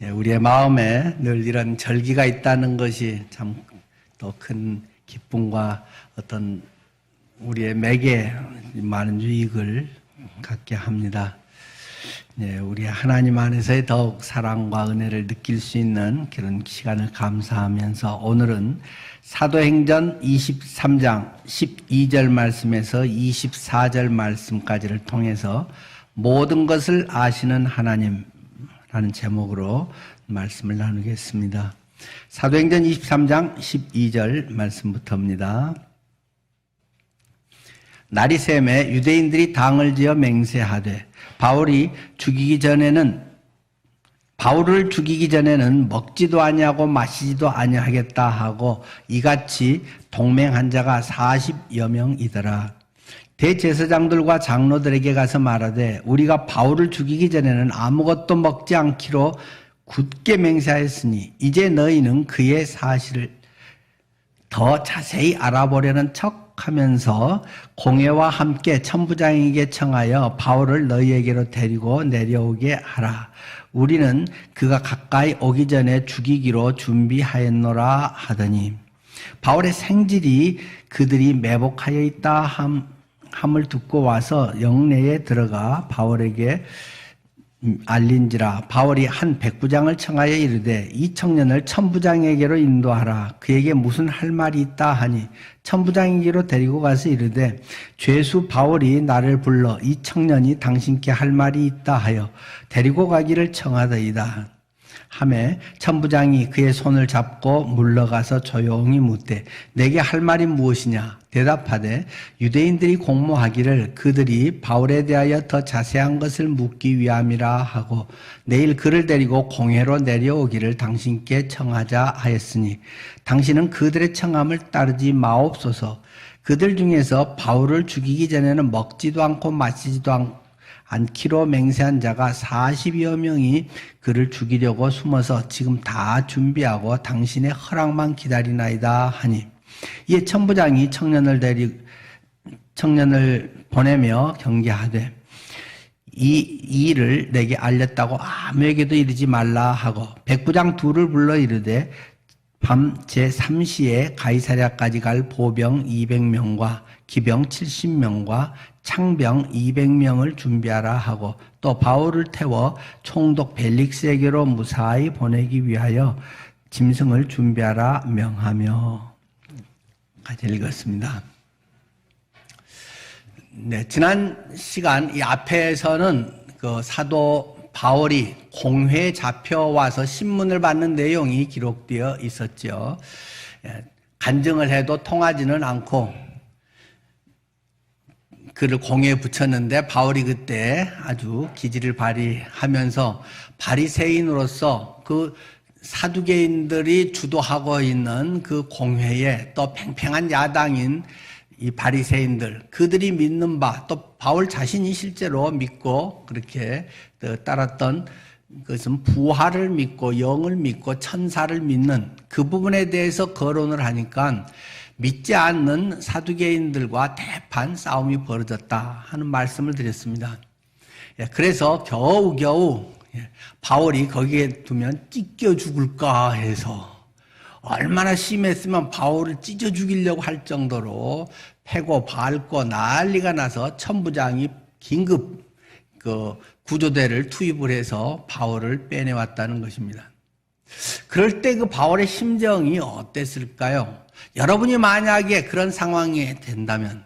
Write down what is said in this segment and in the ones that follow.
우리의 마음에 늘 이런 절기가 있다는 것이 참 또 큰 기쁨과 어떤 우리의 맥에 많은 유익을 갖게 합니다. 우리 하나님 안에서의 더욱 사랑과 은혜를 느낄 수 있는 그런 시간을 감사하면서 오늘은 사도행전 23장 12절 말씀에서 24절 말씀까지를 통해서 모든 것을 아시는 하나님라는 제목으로 말씀을 나누겠습니다. 사도행전 23장 12절 말씀부터입니다. 날이 샘에 유대인들이 당을 지어 맹세하되 바울을 죽이기 전에는 먹지도 아니하고 마시지도 아니하겠다 하고 이같이 동맹한 자가 40여 명이더라. 대제사장들과 장로들에게 가서 말하되 우리가 바울을 죽이기 전에는 아무것도 먹지 않기로 굳게 맹세하였으니 이제 너희는 그의 사실을 더 자세히 알아보려는 척하면서 공회와 함께 천부장에게 청하여 바울을 너희에게로 데리고 내려오게 하라. 우리는 그가 가까이 오기 전에 죽이기로 준비하였노라 하더니 바울의 생질이 그들이 매복하여 있다 함을 듣고 와서 영내에 들어가 바울에게 알린지라. 바울이 한 백부장을 청하여 이르되 이 청년을 천부장에게로 인도하라. 그에게 무슨 할 말이 있다 하니 천부장에게로 데리고 가서 이르되 죄수 바울이 나를 불러 이 청년이 당신께 할 말이 있다 하여 데리고 가기를 청하더이다 하매 천부장이 그의 손을 잡고 물러가서 조용히 묻되 내게 할 말이 무엇이냐. 대답하되 유대인들이 공모하기를 그들이 바울에 대하여 더 자세한 것을 묻기 위함이라 하고 내일 그를 데리고 공회로 내려오기를 당신께 청하자 하였으니 당신은 그들의 청함을 따르지 마옵소서. 그들 중에서 바울을 죽이기 전에는 먹지도 않고 마시지도 않기로 맹세한 자가 40여 명이 그를 죽이려고 숨어서 지금 다 준비하고 당신의 허락만 기다리나이다 하니 이에 천부장이 청년을 보내며 경계하되 이 일을 내게 알렸다고 아무에게도 이르지 말라 하고 백부장 둘을 불러 이르되 밤 제3시에 가이사랴까지 갈 보병 200명과 기병 70명과 창병 200명을 준비하라 하고 또 바울을 태워 총독 벨릭스에게로 무사히 보내기 위하여 짐승을 준비하라 명하며. 같이 읽었습니다. 지난 시간 이 앞에서는 그 사도 바울이 공회에 잡혀와서 신문을 받는 내용이 기록되어 있었죠. 간증을 해도 통하지는 않고 그를 공회에 붙였는데 바울이 그때 아주 기지를 발휘하면서 바리새인으로서 그 사두개인들이 주도하고 있는 그 공회에 또 팽팽한 야당인 이 바리새인들 그들이 믿는 바 또 바울 자신이 실제로 믿고 그렇게 따랐던 그것은 부활을 믿고 영을 믿고 천사를 믿는 그 부분에 대해서 거론을 하니까 믿지 않는 사두개인들과 대판 싸움이 벌어졌다 하는 말씀을 드렸습니다. 그래서 겨우겨우 바울이 거기에 두면 찢겨 죽을까 해서 얼마나 심했으면 바울을 찢어 죽이려고 할 정도로 패고 밟고 난리가 나서 천부장이 긴급 그 구조대를 투입을 해서 바울을 빼내왔다는 것입니다. 그럴 때 그 바울의 심정이 어땠을까요? 여러분이 만약에 그런 상황이 된다면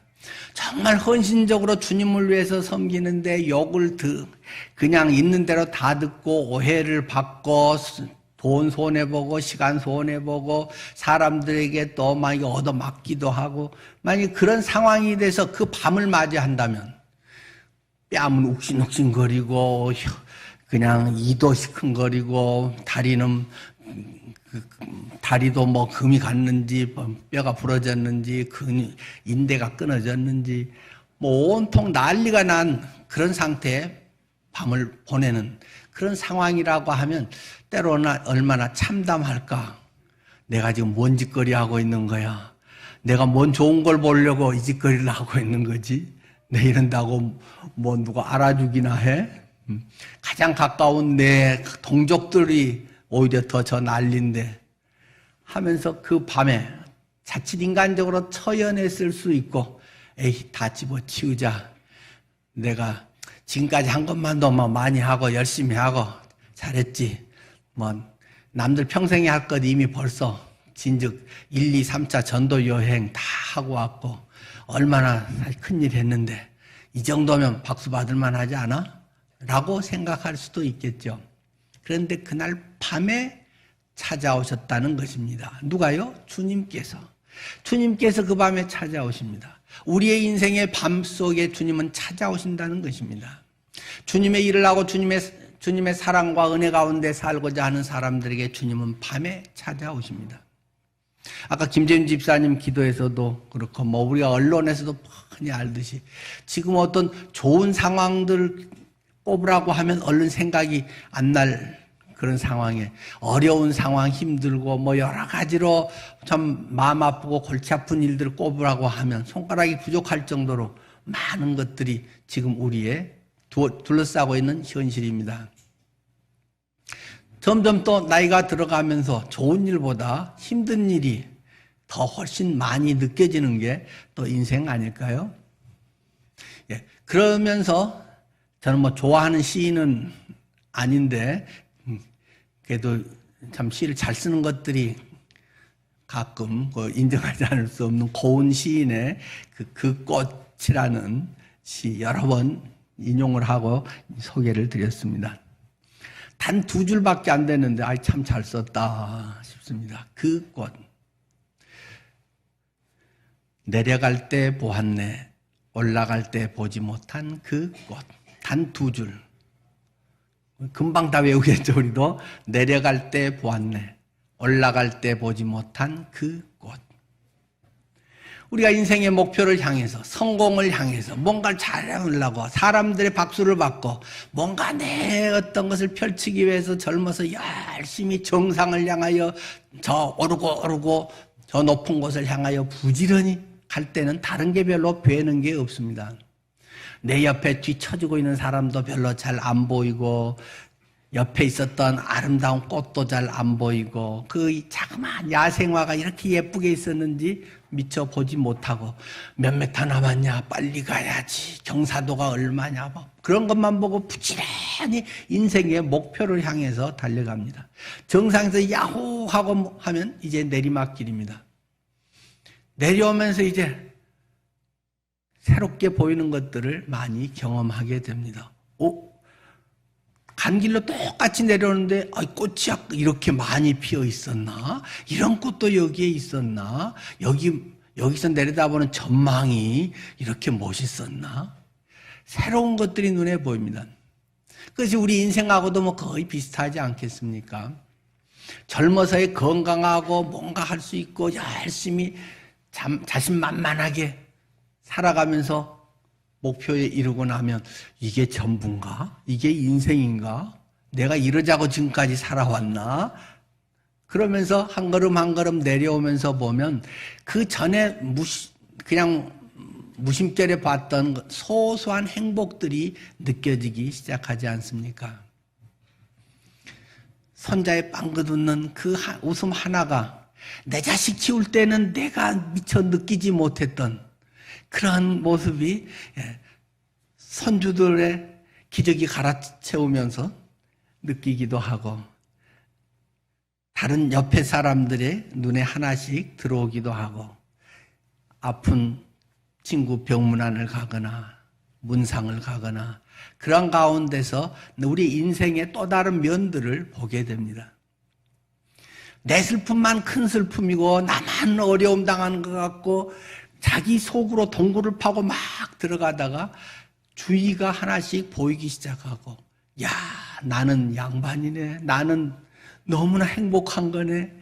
정말 헌신적으로 주님을 위해서 섬기는데 욕을 그냥 있는 대로 다 듣고 오해를 받고 돈 손해보고 시간 손해보고 사람들에게 또 막 얻어맞기도 하고 만약 그런 상황이 돼서 그 밤을 맞이한다면 뺨은 욱신욱신거리고 그냥 이도 시큰거리고 다리도 뭐 금이 갔는지 뼈가 부러졌는지 인대가 끊어졌는지 뭐 온통 난리가 난 그런 상태에 밤을 보내는 그런 상황이라고 하면 때로는 얼마나 참담할까. 내가 지금 뭔 짓거리 하고 있는 거야. 내가 뭔 좋은 걸 보려고 이 짓거리를 하고 있는 거지. 내 이런다고 뭐 누가 알아주기나 해? 가장 가까운 내 동족들이 오히려 더 저 난리인데 하면서 그 밤에 자칫 인간적으로 처연했을 수 있고 에이 다 집어치우자. 내가 지금까지 한 것만도 뭐 많이 하고 열심히 하고 잘했지. 뭐 남들 평생에 할 것 이미 벌써 진즉 1, 2, 3차 전도 여행 다 하고 왔고 얼마나 큰일 했는데 이 정도면 박수 받을 만하지 않아? 라고 생각할 수도 있겠죠. 그런데 그날 밤에 찾아오셨다는 것입니다. 누가요? 주님께서. 주님께서 그 밤에 찾아오십니다. 우리의 인생의 밤 속에 주님은 찾아오신다는 것입니다. 주님의 일을 하고 주님의 사랑과 은혜 가운데 살고자 하는 사람들에게 주님은 밤에 찾아오십니다. 아까 김재윤 집사님 기도에서도 그렇고 우리가 언론에서도 많이 알듯이 지금 어떤 좋은 상황들 꼽으라고 하면 얼른 생각이 안 날 그런 상황에 어려운 상황 힘들고 여러 가지로 참 마음 아프고 골치 아픈 일들을 꼽으라고 하면 손가락이 부족할 정도로 많은 것들이 지금 우리의 둘러싸고 있는 현실입니다. 점점 또 나이가 들어가면서 좋은 일보다 힘든 일이 더 훨씬 많이 느껴지는 게 또 인생 아닐까요? 예, 그러면서 저는 좋아하는 시인은 아닌데 그래도 참 시를 잘 쓰는 것들이 가끔 인정하지 않을 수 없는 고운 시인의 그 꽃이라는 시 여러 번 인용을 하고 소개를 드렸습니다. 단 2줄밖에 안 되는데 참 잘 썼다 싶습니다. 그 꽃. 내려갈 때 보았네. 올라갈 때 보지 못한 그 꽃. 단 2줄. 금방 다 외우겠죠, 우리도. 내려갈 때 보았네. 올라갈 때 보지 못한 그 꽃. 우리가 인생의 목표를 향해서, 성공을 향해서 뭔가를 잘하려고 사람들의 박수를 받고 뭔가 내 어떤 것을 펼치기 위해서 젊어서 열심히 정상을 향하여 저 오르고 저 높은 곳을 향하여 부지런히 갈 때는 다른 게 별로 배는 게 없습니다. 내 옆에 뒤처지고 있는 사람도 별로 잘 안 보이고 옆에 있었던 아름다운 꽃도 잘 안 보이고 그 자그마한 야생화가 이렇게 예쁘게 있었는지 미처 보지 못하고 몇 메타 남았냐 빨리 가야지 경사도가 얼마냐 그런 것만 보고 부지런히 인생의 목표를 향해서 달려갑니다. 정상에서 야호 하고 하면 이제 내리막길입니다. 내려오면서 이제 새롭게 보이는 것들을 많이 경험하게 됩니다. 간 길로 똑같이 내려오는데 꽃이 이렇게 많이 피어 있었나? 이런 꽃도 여기에 있었나? 여기서 내려다보는 전망이 이렇게 멋있었나? 새로운 것들이 눈에 보입니다. 그것이 우리 인생하고도 거의 비슷하지 않겠습니까? 젊어서의 건강하고 뭔가 할 수 있고 열심히 자신만만하게 살아가면서 목표에 이르고 나면 이게 전부인가? 이게 인생인가? 내가 이러자고 지금까지 살아왔나? 그러면서 한 걸음 한 걸음 내려오면서 보면 그 전에 그냥 무심결에 봤던 소소한 행복들이 느껴지기 시작하지 않습니까? 손자의 빵긋 웃는 그 웃음 하나가 내 자식 키울 때는 내가 미처 느끼지 못했던 그런 모습이 손주들의 기저귀 갈아채우면서 느끼기도 하고 다른 옆에 사람들의 눈에 하나씩 들어오기도 하고 아픈 친구 병문안을 가거나 문상을 가거나 그런 가운데서 우리 인생의 또 다른 면들을 보게 됩니다. 내 슬픔만 큰 슬픔이고 나만 어려움 당하는 것 같고 자기 속으로 동굴을 파고 막 들어가다가 주위가 하나씩 보이기 시작하고 야 나는 양반이네. 나는 너무나 행복한 거네.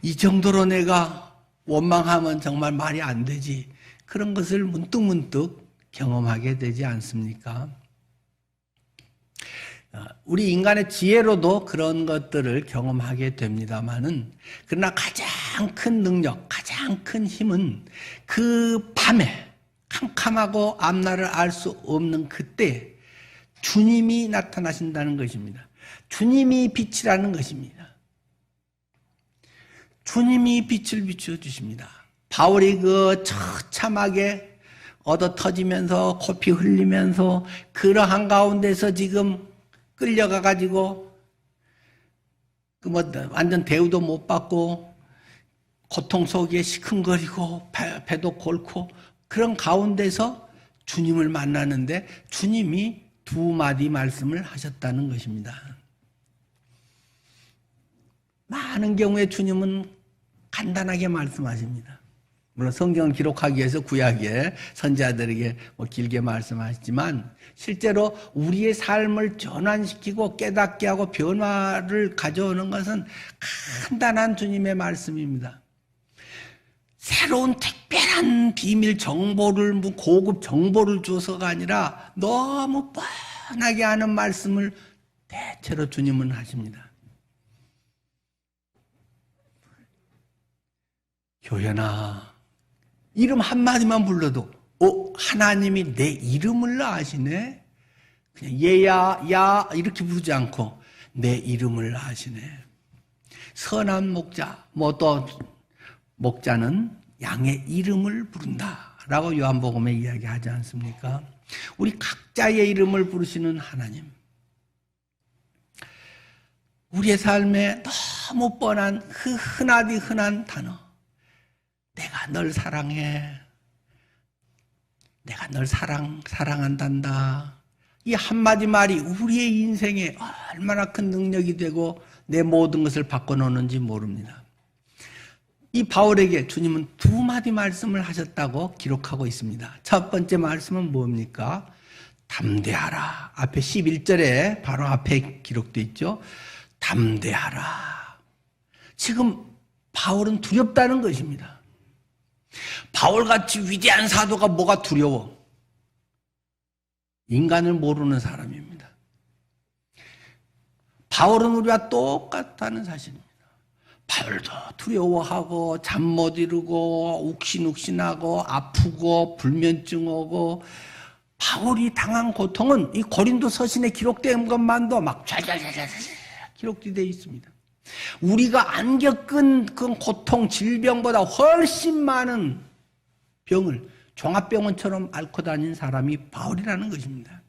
이 정도로 내가 원망하면 정말 말이 안 되지. 그런 것을 문득문득 경험하게 되지 않습니까? 우리 인간의 지혜로도 그런 것들을 경험하게 됩니다마는 그러나 가장 큰 능력, 가장 큰 힘은 그 밤에 캄캄하고 앞날을 알 수 없는 그때 주님이 나타나신다는 것입니다. 주님이 빛이라는 것입니다. 주님이 빛을 비춰주십니다. 바울이 그 처참하게 얻어 터지면서 코피 흘리면서 그러한 가운데서 지금 끌려가가지고 완전 대우도 못 받고 고통 속에 시큰거리고 배도 골고 그런 가운데서 주님을 만나는데 주님이 두 마디 말씀을 하셨다는 것입니다. 많은 경우에 주님은 간단하게 말씀하십니다. 물론 성경을 기록하기 위해서 구약에 선지자들에게 길게 말씀하시지만 실제로 우리의 삶을 전환시키고 깨닫게 하고 변화를 가져오는 것은 간단한 주님의 말씀입니다. 새로운 특별한 비밀 정보를 고급 정보를 줘서가 아니라 너무 뻔하게 하는 말씀을 대체로 주님은 하십니다. 효연아, 이름 한마디만 불러도 하나님이 내 이름을 아시네. 그냥 얘야 야 이렇게 부르지 않고 내 이름을 아시네. 선한 목자 또 목자는 양의 이름을 부른다라고 요한복음에 이야기하지 않습니까? 우리 각자의 이름을 부르시는 하나님. 우리의 삶에 너무 뻔한 그 흔하디 흔한 단어. 내가 널 사랑해. 내가 널 사랑한단다. 이 한마디 말이 우리의 인생에 얼마나 큰 능력이 되고 내 모든 것을 바꿔놓는지 모릅니다. 이 바울에게 주님은 두 마디 말씀을 하셨다고 기록하고 있습니다. 첫 번째 말씀은 뭡니까? 담대하라. 앞에 11절에 바로 앞에 기록되어 있죠. 담대하라. 지금 바울은 두렵다는 것입니다. 바울같이 위대한 사도가 뭐가 두려워? 인간을 모르는 사람입니다. 바울은 우리와 똑같다는 사실입니다. 바울도 두려워하고 잠 못 이루고 욱신욱신하고 아프고 불면증 오고 바울이 당한 고통은 이 고린도 서신에 기록된 것만도 막 잘잘잘잘 기록되어 있습니다. 우리가 안 겪은 그 고통, 질병보다 훨씬 많은 병을 종합병원처럼 앓고 다닌 사람이 바울이라는 것입니다.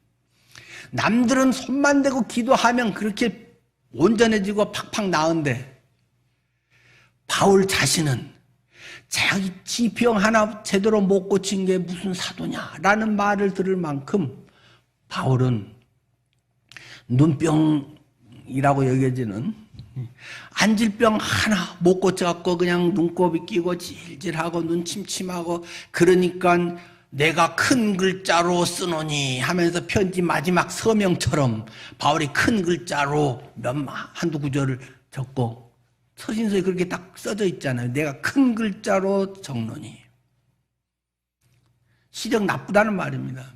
남들은 손만 대고 기도하면 그렇게 온전해지고 팍팍 나은데 바울 자신은 자기 지병 하나 제대로 못 고친 게 무슨 사도냐라는 말을 들을 만큼 바울은 눈병이라고 여겨지는 안질병 하나 못 고쳐갖고 그냥 눈곱이 끼고 질질하고 눈 침침하고 그러니까 내가 큰 글자로 쓰노니 하면서 편지 마지막 서명처럼 바울이 큰 글자로 한두 구절을 적고 서신서에 그렇게 딱 써져 있잖아요. 내가 큰 글자로 적노니. 시력 나쁘다는 말입니다.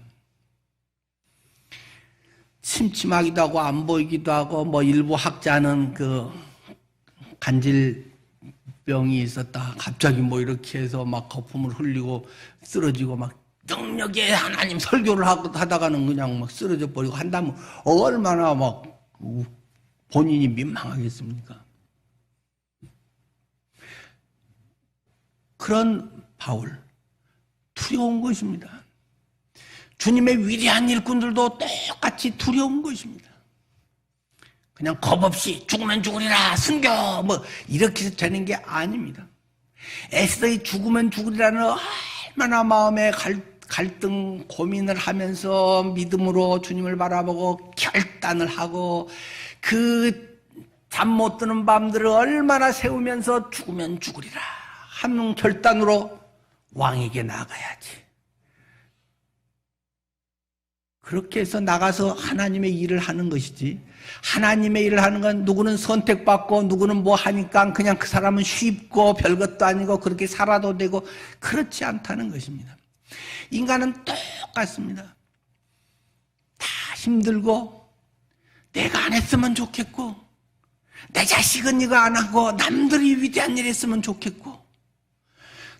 침침하기도 하고 안 보이기도 하고 일부 학자는 그 간질병이 있었다. 갑자기 이렇게 해서 막 거품을 흘리고 쓰러지고 막 능력의 하나님 설교를 하다가는 그냥 막 쓰러져 버리고 한다면 얼마나 막 본인이 민망하겠습니까? 그런 바울, 두려운 것입니다. 주님의 위대한 일꾼들도 똑같이 두려운 것입니다. 그냥 겁없이 죽으면 죽으리라, 숨겨, 이렇게 되는 게 아닙니다. 에스더의 죽으면 죽으리라는 얼마나 마음에 갈등, 고민을 하면서 믿음으로 주님을 바라보고 결단을 하고 그 잠 못 드는 밤들을 얼마나 세우면서 죽으면 죽으리라 하는 결단으로 왕에게 나가야지. 그렇게 해서 나가서 하나님의 일을 하는 것이지, 하나님의 일을 하는 건 누구는 선택받고 누구는 뭐 하니까 그냥 그 사람은 쉽고 별것도 아니고 그렇게 살아도 되고 그렇지 않다는 것입니다. 인간은 똑같습니다. 다 힘들고 내가 안 했으면 좋겠고 내 자식은 이거 안 하고 남들이 위대한 일 했으면 좋겠고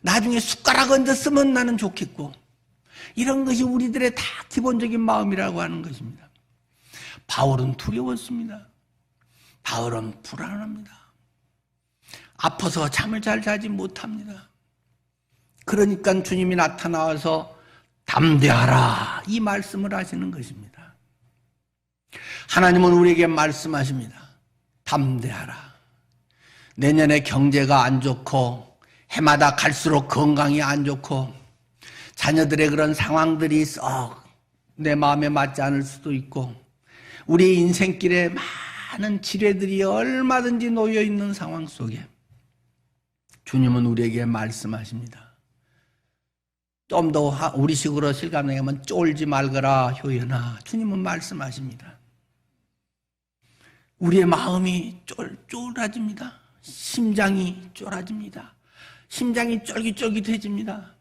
나중에 숟가락 얹었으면 나는 좋겠고 이런 것이 우리들의 다 기본적인 마음이라고 하는 것입니다. 바울은 두려웠습니다. 바울은 불안합니다. 아파서 잠을 잘 자지 못합니다. 그러니까 주님이 나타나와서 담대하라 이 말씀을 하시는 것입니다. 하나님은 우리에게 말씀하십니다. 담대하라. 내년에 경제가 안 좋고 해마다 갈수록 건강이 안 좋고 자녀들의 그런 상황들이 썩 내 마음에 맞지 않을 수도 있고 우리 인생길에 많은 지뢰들이 얼마든지 놓여 있는 상황 속에 주님은 우리에게 말씀하십니다. 좀 더 우리식으로 실감나면 쫄지 말거라 효연아. 주님은 말씀하십니다. 우리의 마음이 쫄아집니다. 심장이 쫄아집니다. 심장이 쫄깃쫄깃해집니다.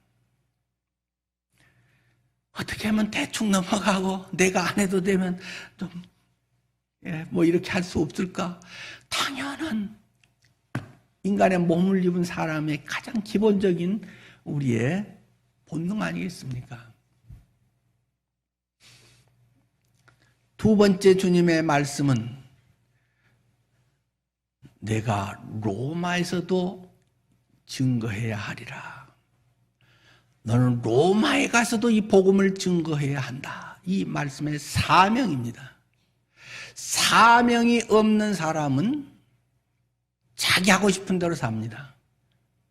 어떻게 하면 대충 넘어가고 내가 안 해도 되면 좀 뭐 이렇게 할 수 없을까? 당연한 인간의 몸을 입은 사람의 가장 기본적인 우리의 본능 아니겠습니까? 두 번째 주님의 말씀은 내가 로마에서도 증거해야 하리라. 너는 로마에 가서도 이 복음을 증거해야 한다. 이 말씀의 사명입니다. 사명이 없는 사람은 자기 하고 싶은 대로 삽니다.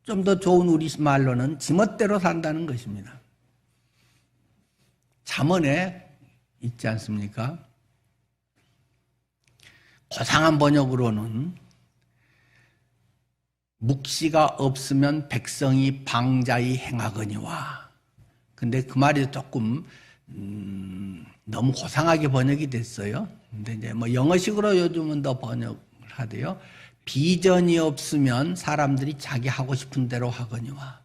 좀 더 좋은 우리말로는 지멋대로 산다는 것입니다. 잠언에 있지 않습니까? 고상한 번역으로는 묵시가 없으면 백성이 방자히 행하거니와. 근데 그 말이 조금 너무 고상하게 번역이 됐어요. 근데 이제 뭐 영어식으로 요즘은 더 번역을 하대요. 비전이 없으면 사람들이 자기 하고 싶은 대로 하거니와.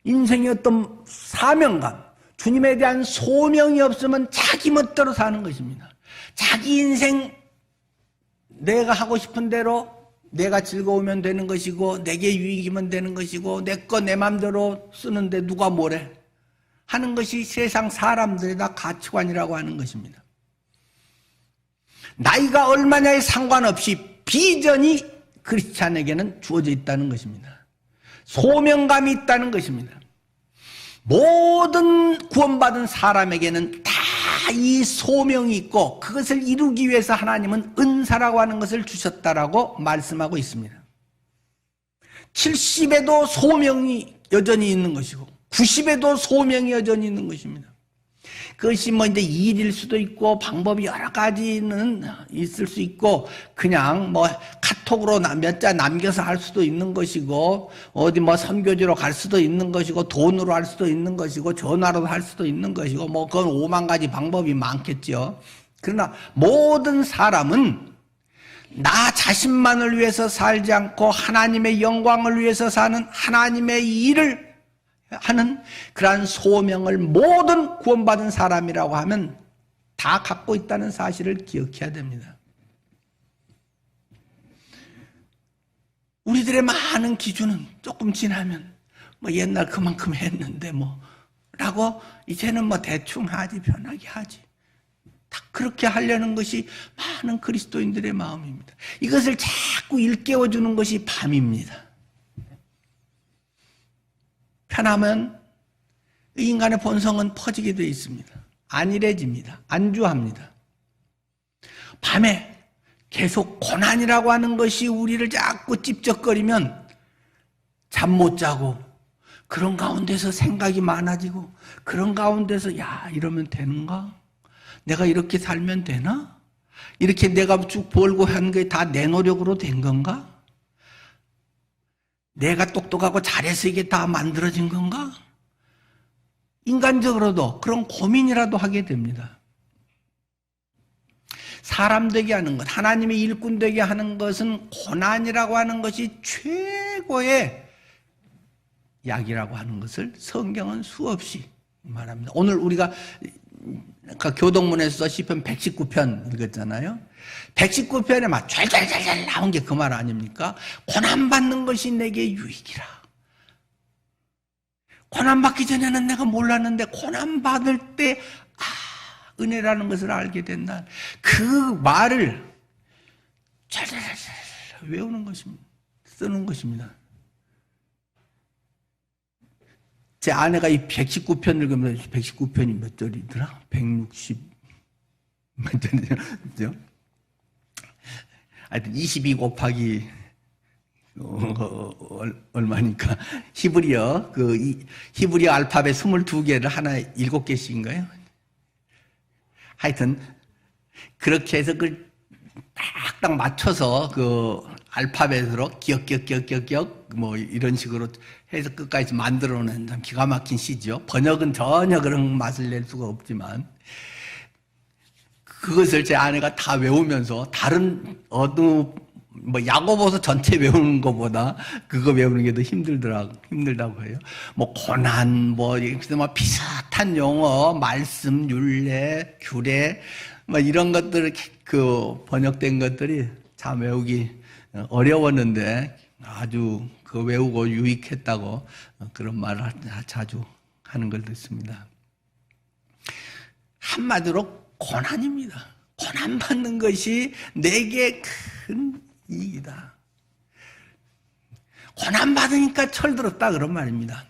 인생의 어떤 사명감, 주님에 대한 소명이 없으면 자기 멋대로 사는 것입니다. 자기 인생 내가 하고 싶은 대로 내가 즐거우면 되는 것이고 내게 유익이면 되는 것이고 내 거 내 맘대로 쓰는데 누가 뭐래 하는 것이 세상 사람들의 다 가치관이라고 하는 것입니다. 나이가 얼마냐에 상관없이 비전이 크리스찬에게는 주어져 있다는 것입니다. 소명감이 있다는 것입니다. 모든 구원받은 사람에게는 다 이 소명이 있고 그것을 이루기 위해서 하나님은 은사라고 하는 것을 주셨다라고 말씀하고 있습니다. 70에도 소명이 여전히 있는 것이고 90에도 소명이 여전히 있는 것입니다. 그것이 뭐 이제 일일 수도 있고 방법이 여러 가지는 있을 수 있고 그냥 뭐 카톡으로 몇 자 남겨서 할 수도 있는 것이고 어디 뭐 선교지로 갈 수도 있는 것이고 돈으로 할 수도 있는 것이고 전화로도 할 수도 있는 것이고 뭐 그건 5만 가지 방법이 많겠죠. 그러나 모든 사람은 나 자신만을 위해서 살지 않고 하나님의 영광을 위해서 사는 하나님의 일을 하는 그러한 소명을 모든 구원받은 사람이라고 하면 다 갖고 있다는 사실을 기억해야 됩니다. 우리들의 많은 기준은 조금 지나면 뭐 옛날 그만큼 했는데 뭐 라고 이제는 뭐 대충 하지 편하게 하지 다 그렇게 하려는 것이 많은 그리스도인들의 마음입니다. 이것을 자꾸 일깨워주는 것이 밤입니다. 편하면 인간의 본성은 퍼지게 되어 있습니다. 안일해집니다. 안주합니다. 밤에 계속 고난이라고 하는 것이 우리를 자꾸 찝쩍거리면 잠 못 자고 그런 가운데서 생각이 많아지고 그런 가운데서 야 이러면 되는가? 내가 이렇게 살면 되나? 이렇게 내가 쭉 벌고 한 게 다 내 노력으로 된 건가? 내가 똑똑하고 잘해서 이게 다 만들어진 건가? 인간적으로도 그런 고민이라도 하게 됩니다. 사람 되게 하는 것, 하나님의 일꾼 되게 하는 것은 고난이라고 하는 것이 최고의 약이라고 하는 것을 성경은 수없이 말합니다. 오늘 우리가 교동문에서 시편 119편 읽었잖아요. 119편에 막 잘잘잘잘 나온 게 그 말 아닙니까? 고난받는 것이 내게 유익이라. 고난받기 전에는 내가 몰랐는데 고난받을 때 은혜라는 것을 알게 된다. 그 말을 잘 외우는 것입니다. 쓰는 것입니다. 제 아내가 이 119편 읽으면 119편이 몇 절이더라? 160 몇 절이죠? 하여튼 22 곱하기 얼마니까 히브리어 히브리어 알파벳 22개를 하나 7개씩인가요? 하여튼 그렇게 해서 그 딱딱 맞춰서 그 알파벳으로 기역 뭐 이런 식으로 해서 끝까지 만들어낸 참 기가 막힌 시죠. 번역은 전혀 그런 맛을 낼 수가 없지만 그것을 제 아내가 다 외우면서 다른 뭐 야고보서 전체 외우는 것보다 그거 외우는 게 더 힘들다고 해요. 뭐 고난 뭐 비슷한 용어, 말씀, 율례, 규례 뭐 이런 것들 그 번역된 것들이 참 외우기 어려웠는데 아주 그 외우고 유익했다고 그런 말을 자주 하는 걸 듣습니다. 한마디로 고난입니다. 고난 받는 것이 내게 큰 이익이다. 고난 받으니까 철들었다 그런 말입니다.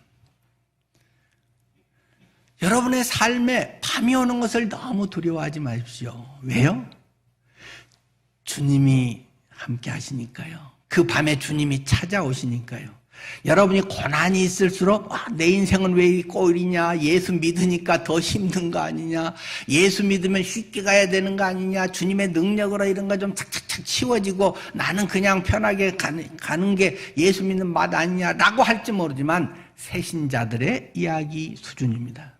여러분의 삶에 밤이 오는 것을 너무 두려워하지 마십시오. 왜요? 주님이 함께 하시니까요. 그 밤에 주님이 찾아오시니까요. 여러분이 고난이 있을수록 내 인생은 왜 꼴이냐, 예수 믿으니까 더 힘든 거 아니냐, 예수 믿으면 쉽게 가야 되는 거 아니냐, 주님의 능력으로 이런 거 좀 착착착 치워지고 나는 그냥 편하게 가는 게 예수 믿는 맛 아니냐라고 할지 모르지만 새신자들의 이야기 수준입니다.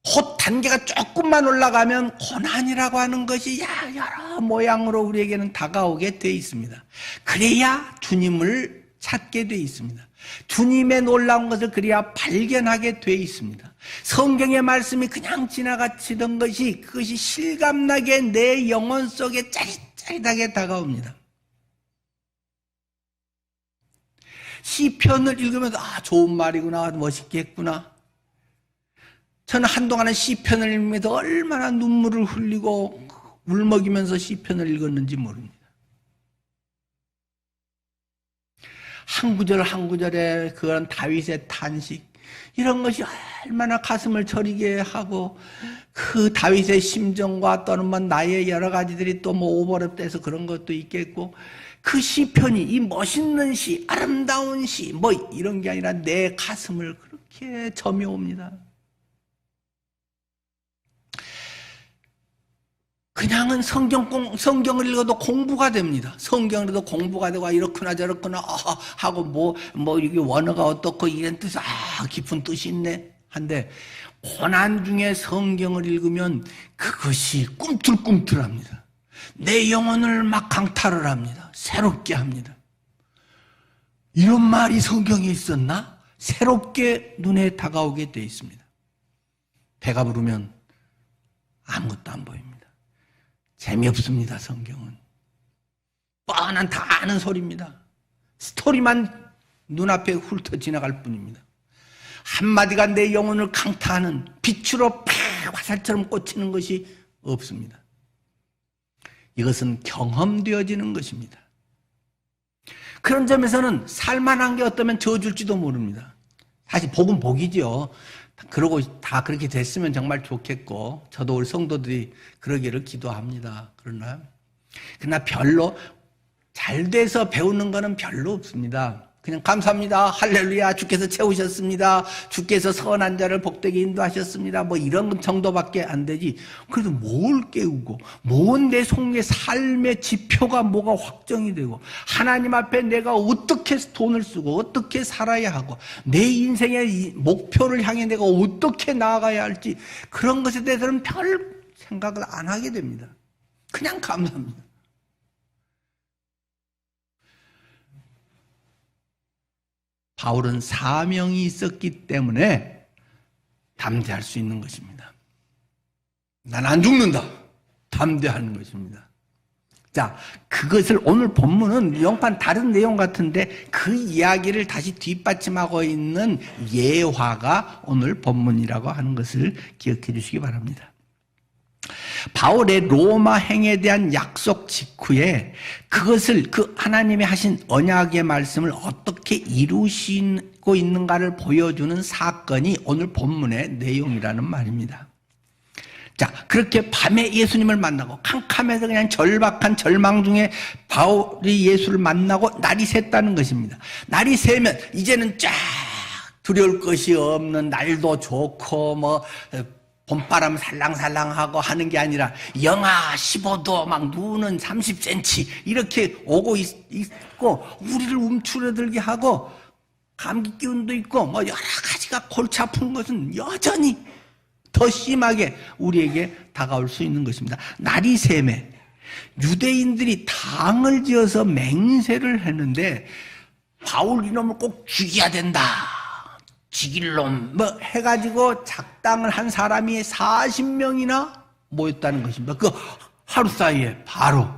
곧 단계가 조금만 올라가면 고난이라고 하는 것이 여러 모양으로 우리에게는 다가오게 돼 있습니다. 그래야 주님을 찾게 돼 있습니다. 주님의 놀라운 것을 그래야 발견하게 돼 있습니다. 성경의 말씀이 그냥 지나가치던 것이 그것이 실감나게 내 영혼 속에 짜릿짜릿하게 다가옵니다. 시편을 읽으면서 좋은 말이구나, 멋있게 했구나. 저는 한동안은 시편을 읽으면서 얼마나 눈물을 흘리고 울먹이면서 시편을 읽었는지 모릅니다. 한 구절 한 구절에 그런 다윗의 탄식 이런 것이 얼마나 가슴을 저리게 하고 그 다윗의 심정과 또는 뭐 나의 여러 가지들이 또 뭐 오버랩돼서 그런 것도 있겠고 그 시편이 이 멋있는 시, 아름다운 시 뭐 이런 게 아니라 내 가슴을 그렇게 점여옵니다. 그냥은 성경을 읽어도 공부가 됩니다. 성경을 읽어도 공부가 되고, 이렇구나, 저렇구나, 하고, 이게 원어가 어떻고, 이런 뜻, 깊은 뜻이 있네. 한데, 고난 중에 성경을 읽으면 그것이 꿈틀꿈틀합니다. 내 영혼을 막 강탈을 합니다. 새롭게 합니다. 이런 말이 성경에 있었나? 새롭게 눈에 다가오게 되어 있습니다. 배가 부르면 아무것도 안 보입니다. 재미없습니다. 성경은 뻔한 다 아는 소리입니다. 스토리만 눈앞에 훑어 지나갈 뿐입니다. 한마디가 내 영혼을 강타하는 빛으로 화살처럼 꽂히는 것이 없습니다. 이것은 경험되어지는 것입니다. 그런 점에서는 살만한 게 어떠면 저줄지도 모릅니다. 사실 복은 복이죠. 그러고 다 그렇게 됐으면 정말 좋겠고 저도 우리 성도들이 그러기를 기도합니다. 그러나 별로 잘 돼서 배우는 거는 별로 없습니다. 그냥 감사합니다. 할렐루야. 주께서 채우셨습니다. 주께서 선한 자를 복되게 인도하셨습니다. 뭐 이런 정도밖에 안 되지. 그래도 뭘 깨우고 뭔 내 속의 삶의 지표가 뭐가 확정이 되고 하나님 앞에 내가 어떻게 돈을 쓰고 어떻게 살아야 하고 내 인생의 목표를 향해 내가 어떻게 나아가야 할지 그런 것에 대해서는 별 생각을 안 하게 됩니다. 그냥 감사합니다. 바울은 사명이 있었기 때문에 담대할 수 있는 것입니다. 난 안 죽는다. 담대하는 것입니다. 자, 그것을 오늘 본문은 영판 다른 내용 같은데 그 이야기를 다시 뒷받침하고 있는 예화가 오늘 본문이라고 하는 것을 기억해 주시기 바랍니다. 바울의 로마 행에 대한 약속 직후에 그것을 그 하나님이 하신 언약의 말씀을 어떻게 이루시고 있는가를 보여주는 사건이 오늘 본문의 내용이라는 말입니다. 자, 그렇게 밤에 예수님을 만나고 캄캄해서 그냥 절박한 절망 중에 바울이 예수를 만나고 날이 샜다는 것입니다. 날이 새면 이제는 쫙 두려울 것이 없는 날도 좋고 뭐 봄바람 살랑살랑하고 하는 게 아니라 영하 15도 막 눈은 30cm 이렇게 오고 있고 우리를 움츠러들게 하고 감기 기운도 있고 뭐 여러 가지가 골치 아픈 것은 여전히 더 심하게 우리에게 다가올 수 있는 것입니다. 날이 새매 유대인들이 당을 지어서 맹세를 했는데 바울 이놈을 꼭 죽여야 된다. 죽일 놈 뭐 해가지고 작당을 한 사람이 40명이나 모였다는 것입니다. 그 하루 사이에 바로.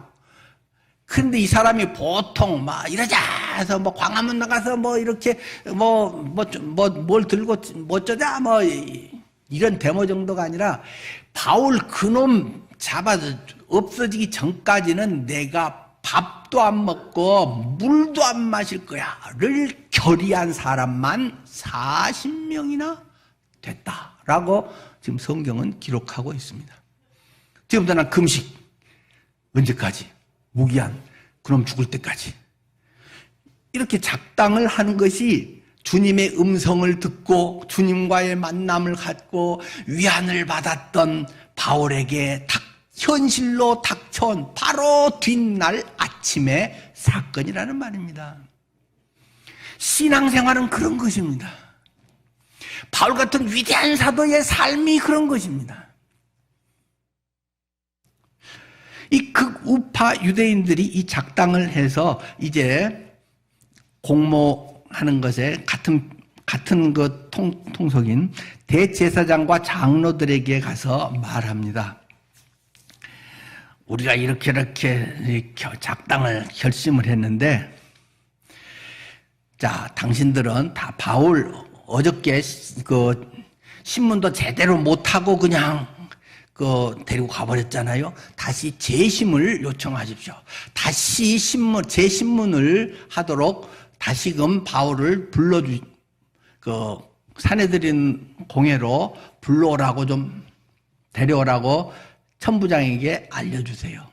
근데 이 사람이 보통 막 이러자 해서 뭐 광화문 나가서 뭐 이렇게 뭘 들고 뭐 어쩌자 뭐 이런 데모 정도가 아니라 바울 그놈 잡아서 없어지기 전까지는 내가 밥도 안 먹고 물도 안 마실 거야를 결의한 사람만 40명이나 됐다라고 지금 성경은 기록하고 있습니다. 지금도 난 금식 언제까지? 무기한 그놈 죽을 때까지 이렇게 작당을 하는 것이 주님의 음성을 듣고 주님과의 만남을 갖고 위안을 받았던 바울에게 현실로 닥쳐온 바로 뒷날 아침의 사건이라는 말입니다. 신앙생활은 그런 것입니다. 바울 같은 위대한 사도의 삶이 그런 것입니다. 이 극우파 유대인들이 이 작당을 해서 이제 공모하는 것에 같은 그 통속인 대제사장과 장로들에게 가서 말합니다. 우리가 이렇게 작당을 결심을 했는데, 자, 당신들은 다 바울 어저께 그 신문도 제대로 못하고 그냥 데리고 가버렸잖아요. 다시 재심을 요청하십시오. 다시 재신문을 하도록 다시금 바울을 사내들인 공회로 불러오라고 좀 데려오라고 천부장에게 알려주세요.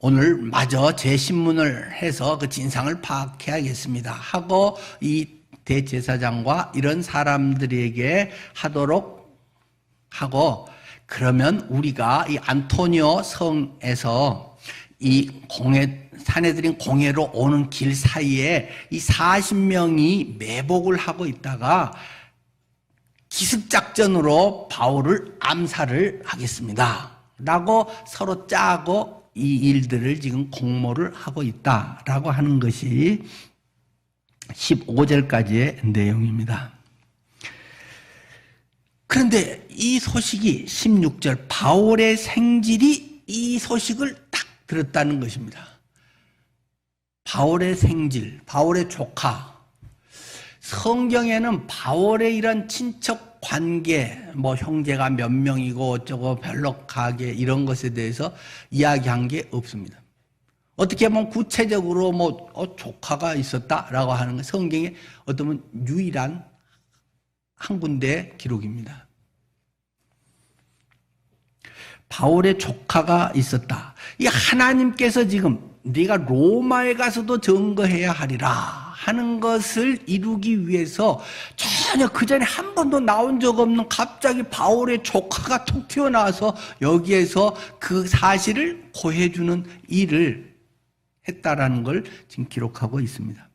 오늘 마저 재신문을 해서 그 진상을 파악해야겠습니다 하고 이 대제사장과 이런 사람들에게 하도록 하고, 그러면 우리가 이 안토니오 성에서 이 사내들인 공회로 오는 길 사이에 이 40명이 매복을 하고 있다가 기습작전으로 바울을 암살을 하겠습니다 라고 서로 짜고 이 일들을 지금 공모를 하고 있다라고 하는 것이 15절까지의 내용입니다. 그런데 이 소식이 16절 바울의 생질이 이 소식을 딱 들었다는 것입니다. 바울의 생질, 바울의 조카. 성경에는 바울의 이런 친척 관계, 뭐 형제가 몇 명이고 어쩌고 별록하게 이런 것에 대해서 이야기한 게 없습니다. 어떻게 보면 구체적으로 조카가 있었다라고 하는 건 성경에 어쩌면 유일한 한 군데 기록입니다. 바울의 조카가 있었다. 이 하나님께서 지금 네가 로마에 가서도 증거해야 하리라 하는 것을 이루기 위해서 전혀 그 전에 한 번도 나온 적 없는 갑자기 바울의 조카가 툭 튀어나와서 여기에서 그 사실을 고해주는 일을 했다라는 걸 지금 기록하고 있습니다.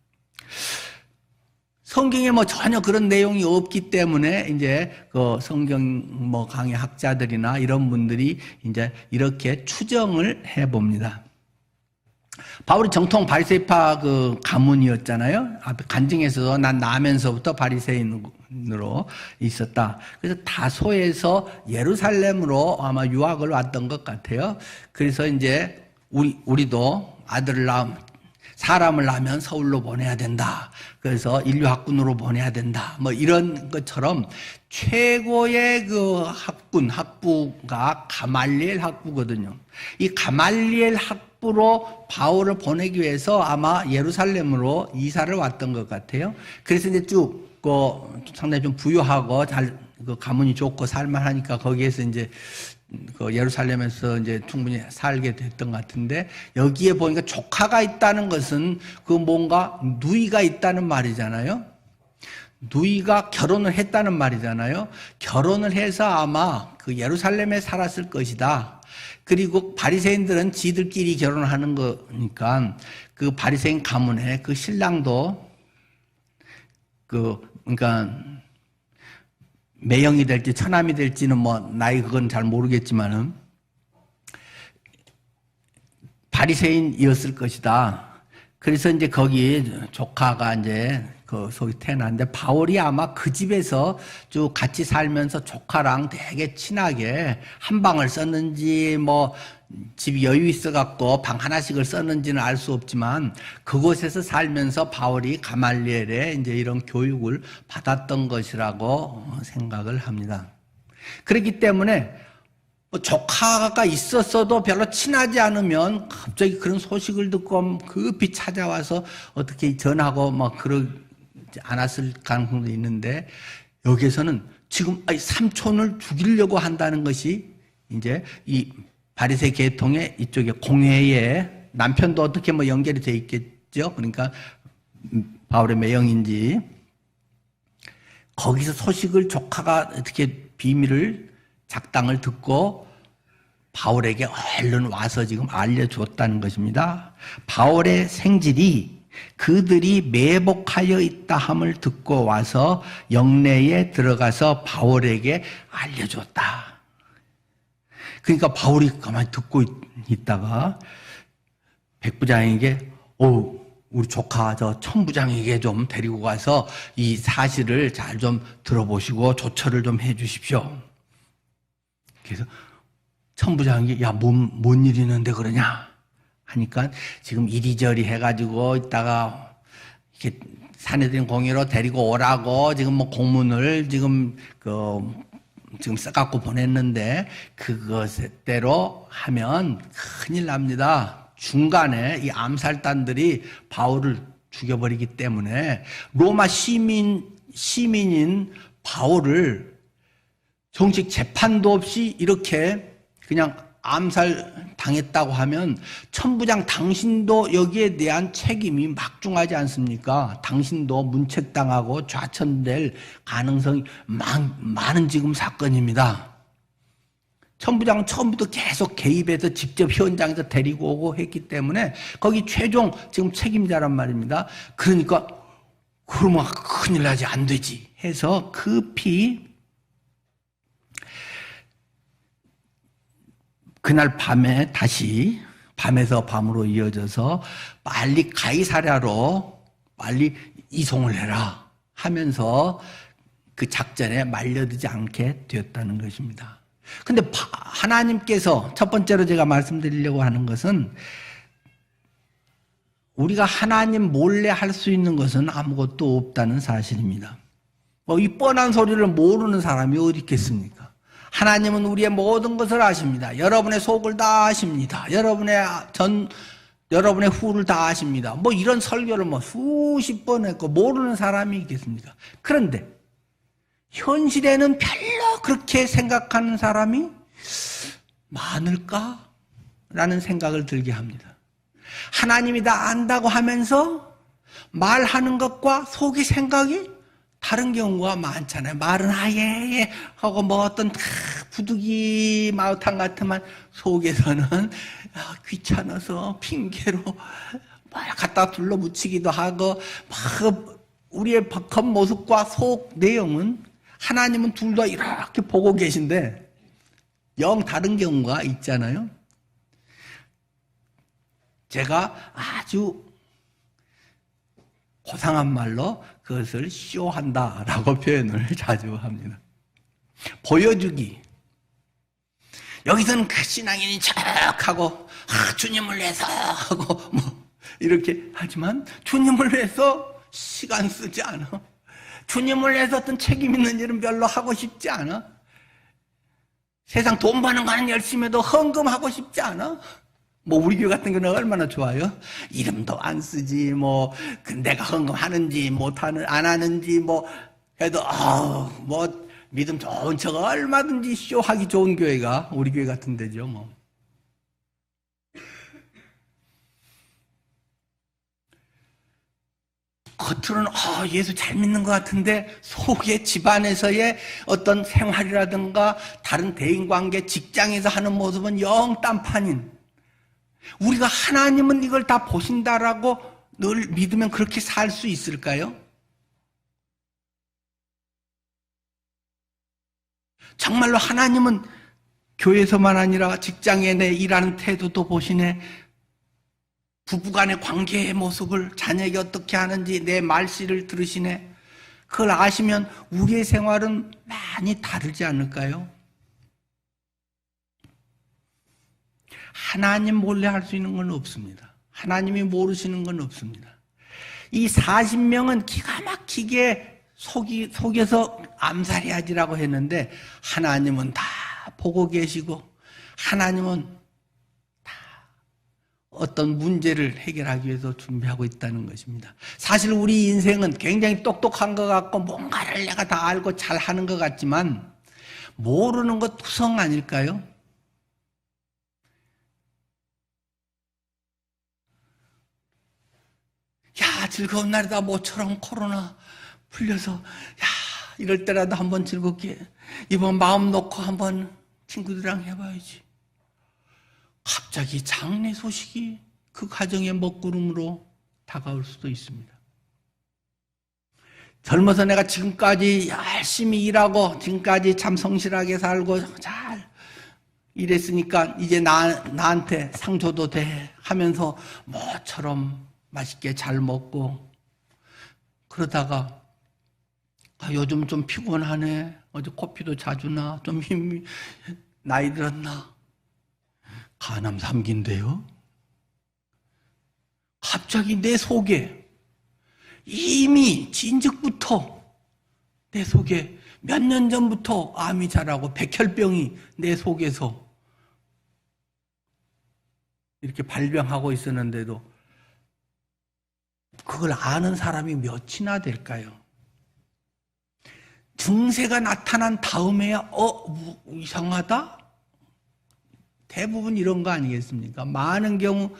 성경에 전혀 그런 내용이 없기 때문에 이제 그 성경 강의 학자들이나 이런 분들이 이제 이렇게 추정을 해 봅니다. 바울이 정통 바리새파 그 가문이었잖아요. 앞에 간증에서 난 나면서부터 바리새인으로 있었다. 그래서 다소에서 예루살렘으로 아마 유학을 왔던 것 같아요. 그래서 이제 우리도 아들을 사람을 낳으면 서울로 보내야 된다. 그래서 인류학군으로 보내야 된다. 뭐 이런 것처럼 최고의 그 학부가 가말리엘 학부거든요. 이 가말리엘 학부로 바울을 보내기 위해서 아마 예루살렘으로 이사를 왔던 것 같아요. 그래서 이제 쭉 상당히 좀 부유하고 그 가문이 좋고 살만하니까 거기에서 이제 그 예루살렘에서 이제 충분히 살게 됐던 것 같은데, 여기에 보니까 조카가 있다는 것은 그 뭔가 누이가 있다는 말이잖아요. 누이가 결혼을 했다는 말이잖아요. 결혼을 해서 아마 그 예루살렘에 살았을 것이다. 그리고 바리새인들은 지들끼리 결혼하는 거니까 그 바리새인 가문에 그 신랑도 그러니까 매형이 될지 처남이 될지는 뭐 나이 그건 잘 모르겠지만은 바리새인이었을 것이다. 그래서 이제 거기 조카가 이제 그 속이 태어났는데, 바울이 아마 그 집에서 쭉 같이 살면서 조카랑 되게 친하게 한 방을 썼는지 뭐 집이 여유 있어 갖고 방 하나씩을 썼는지는 알 수 없지만 그곳에서 살면서 바울이 가말리엘의 이제 이런 교육을 받았던 것이라고 생각을 합니다. 그렇기 때문에 조카가 있었어도 별로 친하지 않으면 갑자기 그런 소식을 듣고 급히 찾아와서 어떻게 전하고 막 그러지 않았을 가능성도 있는데, 여기에서는 지금 삼촌을 죽이려고 한다는 것이 이제 이 바리새 계통의 이쪽에 공회에 남편도 어떻게 뭐 연결이 돼 있겠죠. 그러니까 바울의 매형인지 거기서 소식을 조카가 어떻게 비밀을 작당을 듣고 바울에게 얼른 와서 지금 알려주었다는 것입니다. 바울의 생질이 그들이 매복하여 있다 함을 듣고 와서 영내에 들어가서 바울에게 알려주었다. 그러니까 바울이 가만히 듣고 있다가 백부장에게 우리 조카 저 천부장에게 좀 데리고 가서 이 사실을 잘 좀 들어보시고 조처를 좀 해 주십시오. 그래서 천부장이 뭔 일이 있는데 그러냐 하니까 지금 이리저리 해가지고 있다가 이렇게 사내들인 공의로 데리고 오라고 지금 뭐 공문을 지금 써갖고 보냈는데 그것대로 하면 큰일 납니다. 중간에 이 암살단들이 바울을 죽여버리기 때문에 로마 시민인 바울을 정식 재판도 없이 이렇게 그냥 암살 당했다고 하면 천부장 당신도 여기에 대한 책임이 막중하지 않습니까? 당신도 문책당하고 좌천될 가능성이 많은 지금 사건입니다. 천부장은 처음부터 계속 개입해서 직접 현장에서 데리고 오고 했기 때문에 거기 최종 지금 책임자란 말입니다. 그러니까 그러면 큰일 나지, 안 되지 해서 급히 그날 밤에 다시 밤에서 밤으로 이어져서 빨리 가이사랴로 빨리 이송을 해라 하면서 그 작전에 말려들지 않게 되었다는 것입니다. 근데 하나님께서 첫 번째로 제가 말씀드리려고 하는 것은 우리가 하나님 몰래 할 수 있는 것은 아무것도 없다는 사실입니다. 이 뻔한 소리를 모르는 사람이 어디 있겠습니까? 하나님은 우리의 모든 것을 아십니다. 여러분의 속을 다 아십니다. 여러분의 후를 다 아십니다. 뭐 이런 설교를 수십 번 했고 모르는 사람이 있겠습니까? 그런데 현실에는 별로 그렇게 생각하는 사람이 많을까? 라는 생각을 들게 합니다. 하나님이 다 안다고 하면서 말하는 것과 속의 생각이 다른 경우가 많잖아요. 말은 아예 하고 뭐 어떤 부득이 마우탕 같으면 속에서는 귀찮아서 핑계로 막 갖다 둘러붙이기도 하고 막 우리의 겉모습과 속 내용은 하나님은 둘 다 이렇게 보고 계신데 영 다른 경우가 있잖아요. 제가 아주 고상한 말로 그것을 쇼한다라고 표현을 자주 합니다. 보여주기. 여기서는 그 신앙인이 척하고 주님을 위해서 하고 뭐 이렇게 하지만 주님을 위해서 시간 쓰지 않아. 주님을 위해서 어떤 책임 있는 일은 별로 하고 싶지 않아. 세상 돈 버는 거는 열심히 해도 헌금하고 싶지 않아. 뭐 우리 교회 같은 경우는 얼마나 좋아요. 이름도 안 쓰지 뭐 내가 헌금하는지 못하는 안 하는지 뭐 해도 뭐 믿음 좋은 척 얼마든지 쇼하기 좋은 교회가 우리 교회 같은 데죠 뭐. 겉으로는 예수 잘 믿는 것 같은데 속에 집안에서의 어떤 생활이라든가 다른 대인관계 직장에서 하는 모습은 영 딴판인, 우리가 하나님은 이걸 다 보신다라고 늘 믿으면 그렇게 살 수 있을까요? 정말로 하나님은 교회에서만 아니라 직장에 내 일하는 태도도 보시네. 부부간의 관계의 모습을 자녀에게 어떻게 하는지 내 말씨를 들으시네. 그걸 아시면 우리의 생활은 많이 다르지 않을까요? 하나님 몰래 할 수 있는 건 없습니다. 하나님이 모르시는 건 없습니다. 이 40명은 기가 막히게 속에서 암살해야지라고 했는데 하나님은 다 보고 계시고 하나님은 어떤 문제를 해결하기 위해서 준비하고 있다는 것입니다. 사실 우리 인생은 굉장히 똑똑한 것 같고 뭔가를 내가 다 알고 잘하는 것 같지만 모르는 것 투성 아닐까요? 야, 즐거운 날이다. 모처럼 코로나 풀려서 야, 이럴 때라도 한번 즐겁게 이번 마음 놓고 한번 친구들이랑 해봐야지. 갑자기 장례 소식이 그 가정의 먹구름으로 다가올 수도 있습니다. 젊어서 내가 지금까지 열심히 일하고 지금까지 참 성실하게 살고 잘 일했으니까 이제 나한테 상 줘도 돼 하면서 뭐처럼 맛있게 잘 먹고 그러다가 요즘 좀 피곤하네. 어제 코피도 자주 나. 좀 힘이 나이 들었나. 간암 3기인데요. 갑자기 내 속에 이미 진즉부터 내 속에 몇 년 전부터 암이 자라고 백혈병이 내 속에서 이렇게 발병하고 있었는데도 그걸 아는 사람이 몇이나 될까요? 증세가 나타난 다음에야 이상하다? 대부분 이런 거 아니겠습니까? 많은 경우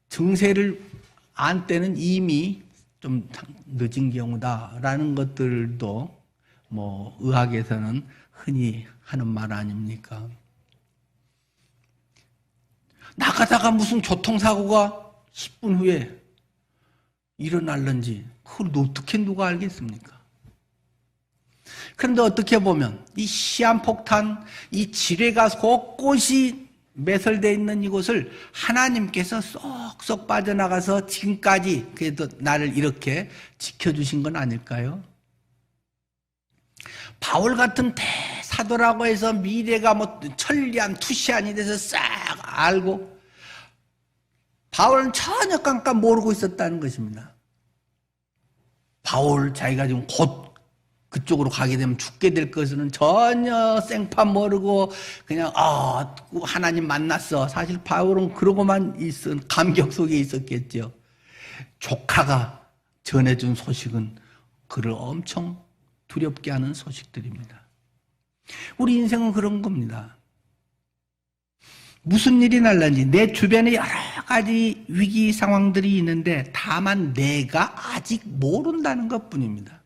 증세를 안 때는 이미 좀 늦은 경우다라는 것들도 뭐 의학에서는 흔히 하는 말 아닙니까? 나가다가 무슨 교통사고가 10분 후에 일어날는지 그걸 어떻게 누가 알겠습니까? 그런데 어떻게 보면 이 시한폭탄, 이 지뢰가 곳곳이 매설되어 있는 이곳을 하나님께서 쏙쏙 빠져나가서 지금까지 그래도 나를 이렇게 지켜주신 건 아닐까요? 바울 같은 대사도라고 해서 미래가 뭐 천리안, 투시안이 돼서 싹 알고 바울은 전혀 깜깜 모르고 있었다는 것입니다. 바울 자기가 지금 곧 그쪽으로 가게 되면 죽게 될 것은 전혀 생판 모르고 그냥 하나님 만났어. 사실 바울은 그러고만 있은 감격 속에 있었겠죠. 조카가 전해준 소식은 그를 엄청 두렵게 하는 소식들입니다. 우리 인생은 그런 겁니다. 무슨 일이 날는지 내 주변에 여러 가지 위기 상황들이 있는데 다만 내가 아직 모른다는 것뿐입니다.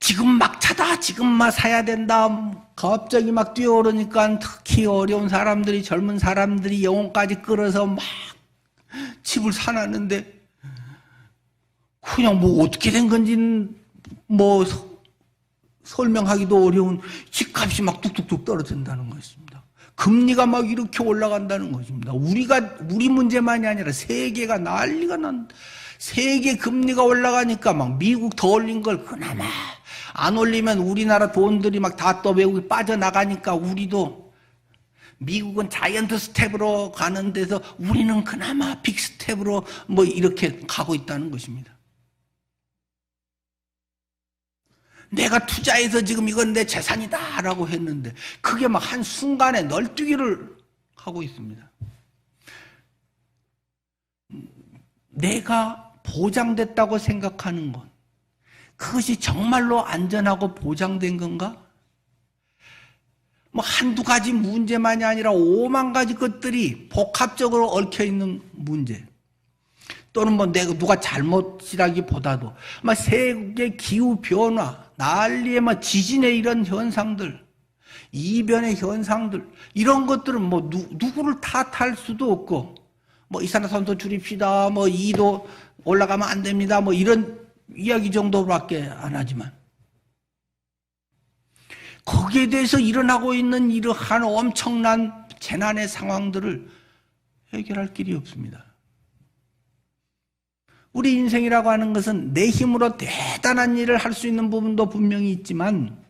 지금 막 차다, 지금 막 사야 된다, 갑자기 막 뛰어오르니까 특히 어려운 사람들이, 젊은 사람들이 영혼까지 끌어서 막 집을 사놨는데 그냥 뭐 어떻게 된 건지는 뭐 설명하기도 어려운 집값이 막 뚝뚝뚝 떨어진다는 것입니다. 금리가 막 이렇게 올라간다는 것입니다. 우리 문제만이 아니라 세계가 난리가 난, 세계 금리가 올라가니까 막 미국 더 올린 걸 그나마 안 올리면 우리나라 돈들이 막 다 또 외국에 빠져나가니까 우리도, 미국은 자이언트 스텝으로 가는 데서 우리는 그나마 빅 스텝으로 뭐 이렇게 가고 있다는 것입니다. 내가 투자해서 지금 이건 내 재산이다 라고 했는데 그게 막 한순간에 널뛰기를 하고 있습니다. 내가 보장됐다고 생각하는 것, 그것이 정말로 안전하고 보장된 건가? 뭐 한두 가지 문제만이 아니라 5만 가지 것들이 복합적으로 얽혀있는 문제, 또는 뭐 누가 잘못이라기보다도 막 세계 기후 변화, 난리의 막 지진의 이런 현상들, 이변의 현상들, 이런 것들은 뭐 누구를 탓할 수도 없고, 뭐 이산화탄소 줄입시다, 뭐 2도 올라가면 안 됩니다, 뭐 이런 이야기 정도밖에 안 하지만, 거기에 대해서 일어나고 있는 이러한 엄청난 재난의 상황들을 해결할 길이 없습니다. 우리 인생이라고 하는 것은 내 힘으로 대단한 일을 할 수 있는 부분도 분명히 있지만,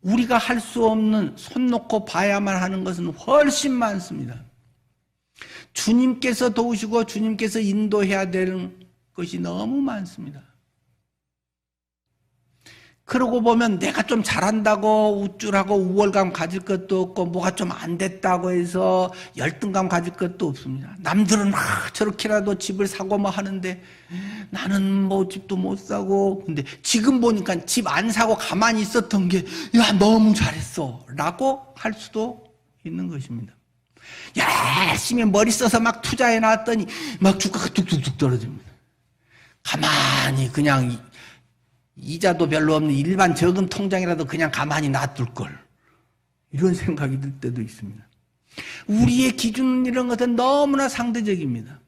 우리가 할 수 없는, 손 놓고 봐야만 하는 것은 훨씬 많습니다. 주님께서 도우시고 주님께서 인도해야 되는 것이 너무 많습니다. 그러고 보면 내가 좀 잘한다고 우쭐하고 우월감 가질 것도 없고, 뭐가 좀 안 됐다고 해서 열등감 가질 것도 없습니다. 남들은 저렇게라도 집을 사고 뭐 하는데 나는 뭐 집도 못 사고, 근데 지금 보니까 집 안 사고 가만히 있었던 게, 야, 너무 잘했어 라고 할 수도 있는 것입니다. 열심히 머리 써서 막 투자해 놨더니 막 주가가 뚝뚝뚝 떨어집니다. 가만히 그냥 이자도 별로 없는 일반 저금 통장이라도 그냥 가만히 놔둘 걸, 이런 생각이 들 때도 있습니다. 우리의 기준, 이런 것은 너무나 상대적입니다.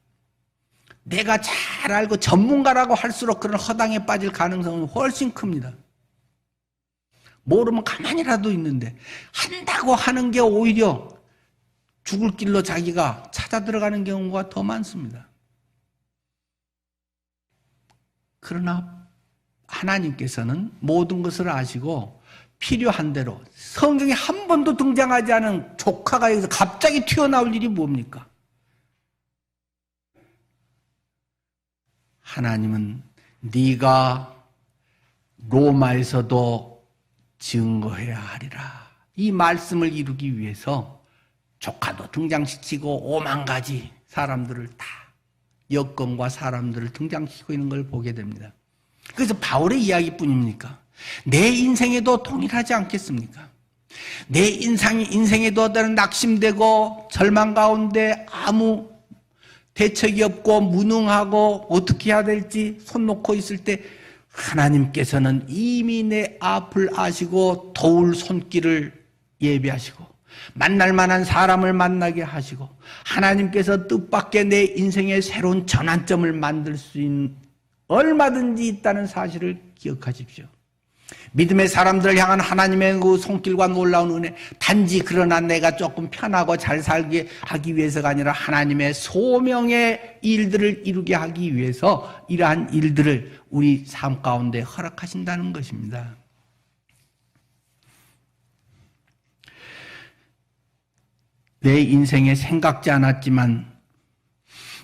내가 잘 알고 전문가라고 할수록 그런 허당에 빠질 가능성은 훨씬 큽니다. 모르면 가만히라도 있는데, 한다고 하는 게 오히려 죽을 길로 자기가 찾아 들어가는 경우가 더 많습니다. 그러나 하나님께서는 모든 것을 아시고 필요한 대로, 성경에 한 번도 등장하지 않은 조카가 여기서 갑자기 튀어나올 일이 뭡니까? 하나님은 네가 로마에서도 증거해야 하리라, 이 말씀을 이루기 위해서 조카도 등장시키고 5만 가지 사람들을 다, 여건과 사람들을 등장시키고 있는 걸 보게 됩니다. 그래서 바울의 이야기뿐입니까? 내 인생에도 동일하지 않겠습니까? 내 인생에도 어떤 낙심되고 절망 가운데 아무 대책이 없고 무능하고 어떻게 해야 될지 손 놓고 있을 때, 하나님께서는 이미 내 앞을 아시고 도울 손길을 예비하시고 만날 만한 사람을 만나게 하시고, 하나님께서 뜻밖의 내 인생의 새로운 전환점을 만들 수 있는, 얼마든지 있다는 사실을 기억하십시오. 믿음의 사람들을 향한 하나님의 그 손길과 놀라운 은혜, 단지 그러나 내가 조금 편하고 잘 살게 하기 위해서가 아니라 하나님의 소명의 일들을 이루게 하기 위해서 이러한 일들을 우리 삶 가운데 허락하신다는 것입니다. 내 인생에 생각지 않았지만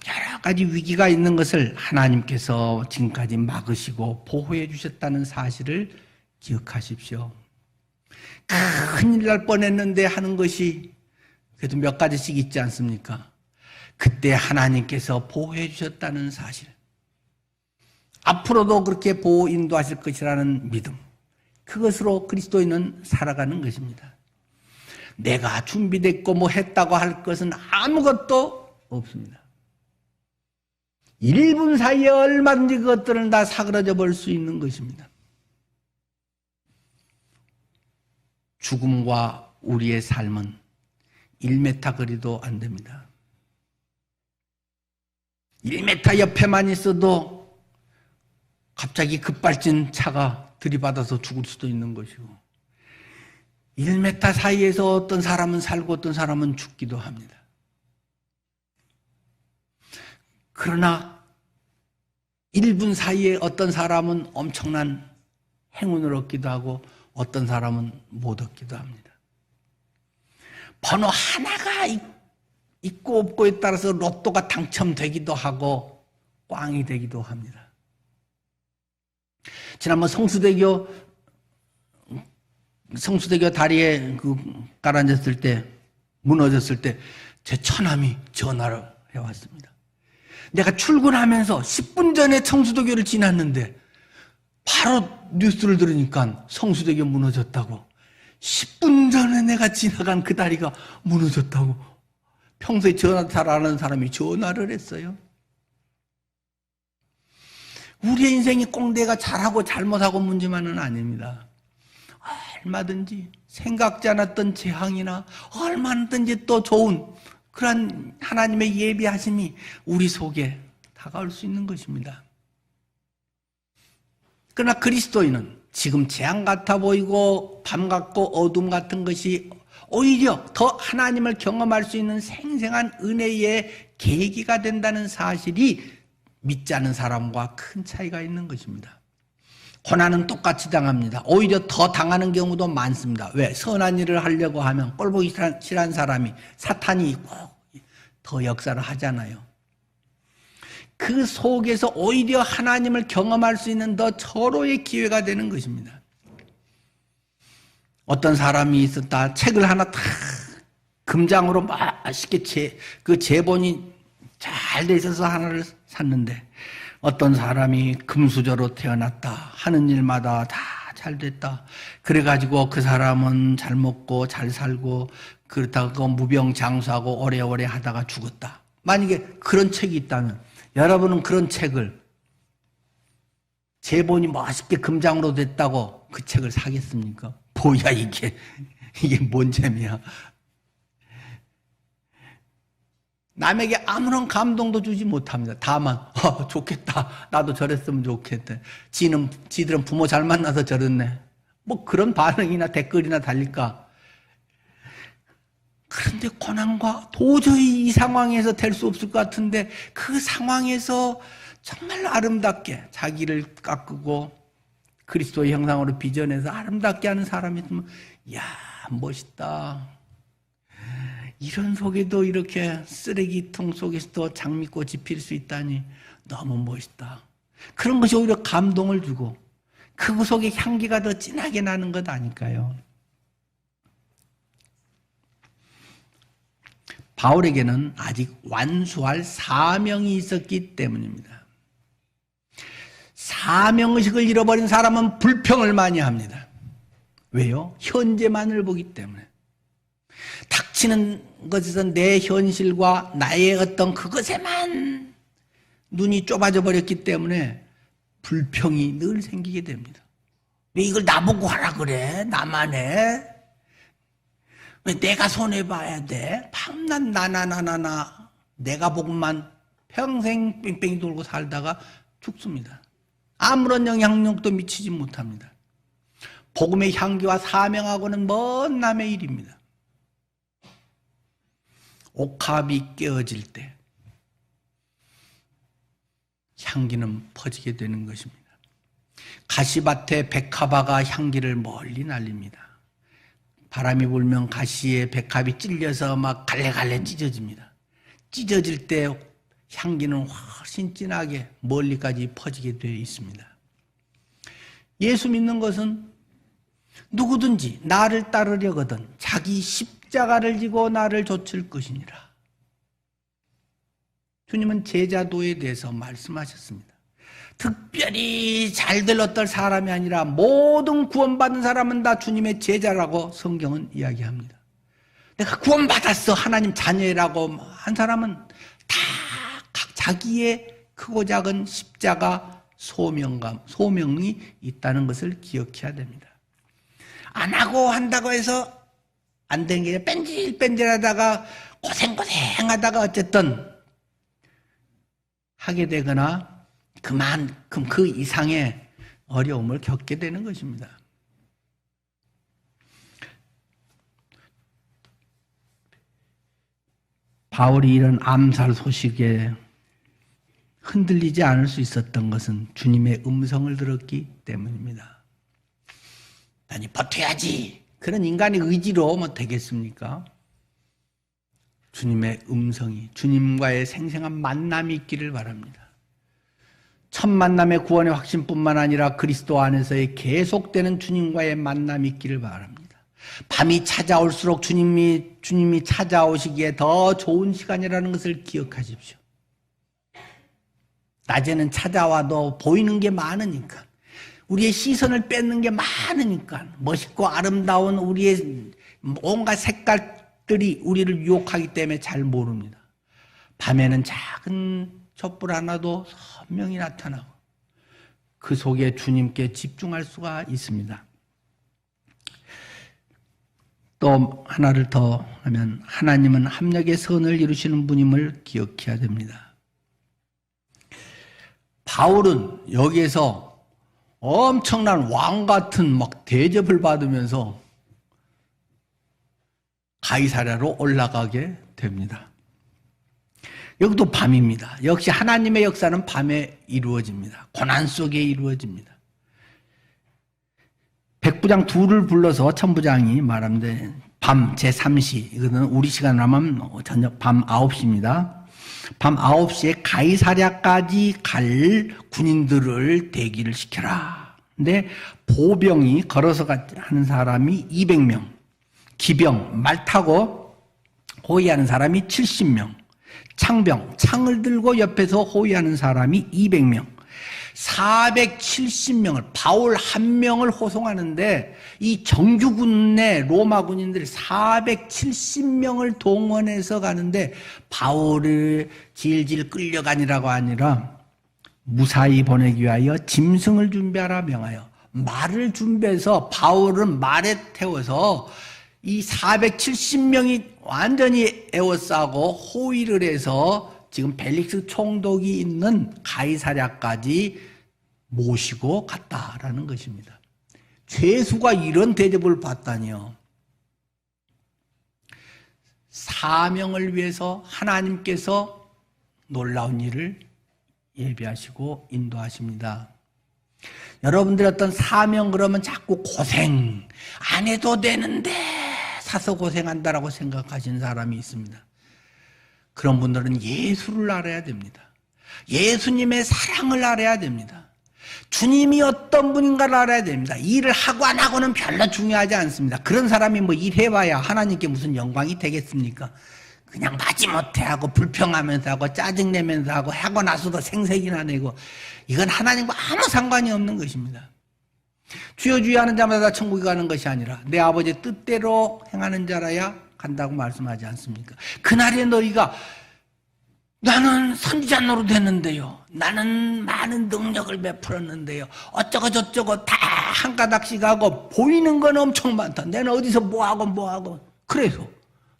여러 가지 위기가 있는 것을 하나님께서 지금까지 막으시고 보호해 주셨다는 사실을 기억하십시오. 큰일 날 뻔했는데 하는 것이 그래도 몇 가지씩 있지 않습니까? 그때 하나님께서 보호해 주셨다는 사실, 앞으로도 그렇게 보호 인도하실 것이라는 믿음, 그것으로 그리스도인은 살아가는 것입니다. 내가 준비됐고 뭐 했다고 할 것은 아무것도 없습니다. 1분 사이에 얼마든지 그것들을 다 사그라져 볼 수 있는 것입니다. 죽음과 우리의 삶은 1m 거리도 안 됩니다. 1m 옆에만 있어도 갑자기 급발진 차가 들이받아서 죽을 수도 있는 것이고 1m 사이에서 어떤 사람은 살고 어떤 사람은 죽기도 합니다. 그러나 1분 사이에 어떤 사람은 엄청난 행운을 얻기도 하고 어떤 사람은 못 얻기도 합니다. 번호 하나가 있고 없고에 따라서 로또가 당첨되기도 하고 꽝이 되기도 합니다. 지난번 성수대교 다리에 가라앉았을 때, 무너졌을 때 제 처남이 전화를 해왔습니다. 내가 출근하면서 10분 전에 성수대교를 지났는데 바로 뉴스를 들으니까 성수대교 무너졌다고. 10분 전에 내가 지나간 그 다리가 무너졌다고. 평소에 전화 잘 안 하는 사람이 전화를 했어요. 우리의 인생이 꼭 내가 잘하고 잘못하고 문제만은 아닙니다. 얼마든지 생각지 않았던 재앙이나 얼마든지 또 좋은 그런 하나님의 예비하심이 우리 속에 다가올 수 있는 것입니다. 그러나 그리스도인은 지금 재앙 같아 보이고 밤 같고 어둠 같은 것이 오히려 더 하나님을 경험할 수 있는 생생한 은혜의 계기가 된다는 사실이 믿지 않는 사람과 큰 차이가 있는 것입니다. 고난은 똑같이 당합니다. 오히려 더 당하는 경우도 많습니다. 왜? 선한 일을 하려고 하면 꼴보기 싫은 사람이 사탄이 있고 더 역사를 하잖아요. 그 속에서 오히려 하나님을 경험할 수 있는 더 절호의 기회가 되는 것입니다. 어떤 사람이 있었다. 책을 하나 탁 금장으로 맛있게 그 제본이 잘 돼 있어서 하나를 샀는데 어떤 사람이 금수저로 태어났다. 하는 일마다 다 잘 됐다. 그래가지고 그 사람은 잘 먹고 잘 살고 그렇다고 무병장수하고 오래오래 하다가 죽었다. 만약에 그런 책이 있다면 여러분은 그런 책을 제본이 멋있게 금장으로 됐다고 그 책을 사겠습니까? 뭐야 이게 뭔 재미야. 남에게 아무런 감동도 주지 못합니다. 다만 좋겠다. 나도 저랬으면 좋겠다. 지들은 부모 잘 만나서 저랬네. 뭐 그런 반응이나 댓글이나 달릴까. 그런데 고난과 도저히 이 상황에서 될 수 없을 것 같은데 그 상황에서 정말 아름답게 자기를 깎고 그리스도의 형상으로 빚어내서 아름답게 하는 사람이 있으면 이야 멋있다. 이런 속에도 이렇게 쓰레기통 속에서도 장미꽃이 필 수 있다니 너무 멋있다. 그런 것이 오히려 감동을 주고 그 속에 향기가 더 진하게 나는 것 아닐까요? 바울에게는 아직 완수할 사명이 있었기 때문입니다. 사명의식을 잃어버린 사람은 불평을 많이 합니다. 왜요? 현재만을 보기 때문에. 닥치는 것에서 내 현실과 나의 어떤 그것에만 눈이 좁아져 버렸기 때문에 불평이 늘 생기게 됩니다. 왜 이걸 나보고 하라 그래? 나만 해? 왜 내가 손해봐야 돼? 밤낮 나나나나나 내가 보고만 평생 뺑뺑이 돌고 살다가 죽습니다. 아무런 영향력도 미치지 못합니다. 복음의 향기와 사명하고는 먼 남의 일입니다. 옥합이 깨어질 때 향기는 퍼지게 되는 것입니다. 가시밭에 백합화가 향기를 멀리 날립니다. 바람이 불면 가시에 백합이 찔려서 막 갈래갈래 찢어집니다. 찢어질 때 향기는 훨씬 진하게 멀리까지 퍼지게 되어 있습니다. 예수 믿는 것은 누구든지 나를 따르려거든 자기 십자가를 지고 나를 좇을 것이니라. 주님은 제자도에 대해서 말씀하셨습니다. 특별히 잘될 어떤 사람이 아니라 모든 구원받은 사람은 다 주님의 제자라고 성경은 이야기합니다. 내가 구원받았어 하나님 자녀라고 한 사람은 다 각 자기의 크고 작은 십자가 소명이 있다는 것을 기억해야 됩니다. 안 하고 한다고 해서 안 되는 게 뺀질뺀질하다가 고생하다가 어쨌든 하게 되거나 그만큼 그 이상의 어려움을 겪게 되는 것입니다. 바울이 이런 암살 소식에 흔들리지 않을 수 있었던 것은 주님의 음성을 들었기 때문입니다. 아니, 버텨야지. 그런 인간의 의지로 뭐 되겠습니까? 주님의 음성이, 주님과의 생생한 만남이 있기를 바랍니다. 첫 만남의 구원의 확신뿐만 아니라 그리스도 안에서의 계속되는 주님과의 만남이 있기를 바랍니다. 밤이 찾아올수록 주님이 찾아오시기에 더 좋은 시간이라는 것을 기억하십시오. 낮에는 찾아와도 보이는 게 많으니까, 우리의 시선을 뺏는 게 많으니까, 멋있고 아름다운 우리의 온갖 색깔들이 우리를 유혹하기 때문에 잘 모릅니다. 밤에는 작은 촛불 하나도 선명히 나타나고 그 속에 주님께 집중할 수가 있습니다. 또 하나를 더 하면, 하나님은 합력의 선을 이루시는 분임을 기억해야 됩니다. 바울은 여기에서 엄청난 왕 같은 막 대접을 받으면서 가이사랴로 올라가게 됩니다. 여기도 밤입니다. 역시 하나님의 역사는 밤에 이루어집니다. 고난 속에 이루어집니다. 백부장 둘을 불러서 천부장이 말하는데, 밤 제3시, 이거는 우리 시간으로 하면 저녁 밤 9시입니다. 밤 9시에 가이사랴까지 갈 군인들을 대기를 시켜라. 근데 보병이 걸어서 하는 사람이 200명, 기병, 말 타고 호위하는 사람이 70명, 창병, 창을 들고 옆에서 호위하는 사람이 200명, 470명을, 바울 한 명을 호송하는데 이 정규군 내 로마 군인들이 470명을 동원해서 가는데, 바울을 질질 끌려가니라고 아니라 무사히 보내기 위하여 짐승을 준비하라 명하여 말을 준비해서 바울은 말에 태워서 이 470명이 완전히 에워싸고 호위를 해서 지금 벨릭스 총독이 있는 가이사랴까지 모시고 갔다라는 것입니다. 죄수가 이런 대접을 받다니요. 사명을 위해서 하나님께서 놀라운 일을 예비하시고 인도하십니다. 여러분들의 어떤 사명 그러면 자꾸 고생 안 해도 되는데 사서 고생한다라고 생각하시는 사람이 있습니다. 그런 분들은 예수를 알아야 됩니다. 예수님의 사랑을 알아야 됩니다. 주님이 어떤 분인가를 알아야 됩니다. 일을 하고 안 하고는 별로 중요하지 않습니다. 그런 사람이 뭐 일해봐야 하나님께 무슨 영광이 되겠습니까? 그냥 마지못해 하고 불평하면서 하고 짜증내면서 하고 나서도 생색이나 내고, 이건 하나님과 아무 상관이 없는 것입니다. 주여 주여 하는 자마다 다 천국에 가는 것이 아니라 내 아버지의 뜻대로 행하는 자라야 간다고 말씀하지 않습니까? 그날에 너희가 나는 선지자 노릇했는데요, 나는 많은 능력을 베풀었는데요, 어쩌고 저쩌고 다 한 가닥씩 하고 보이는 건 엄청 많다. 내는 어디서 뭐하고 그래서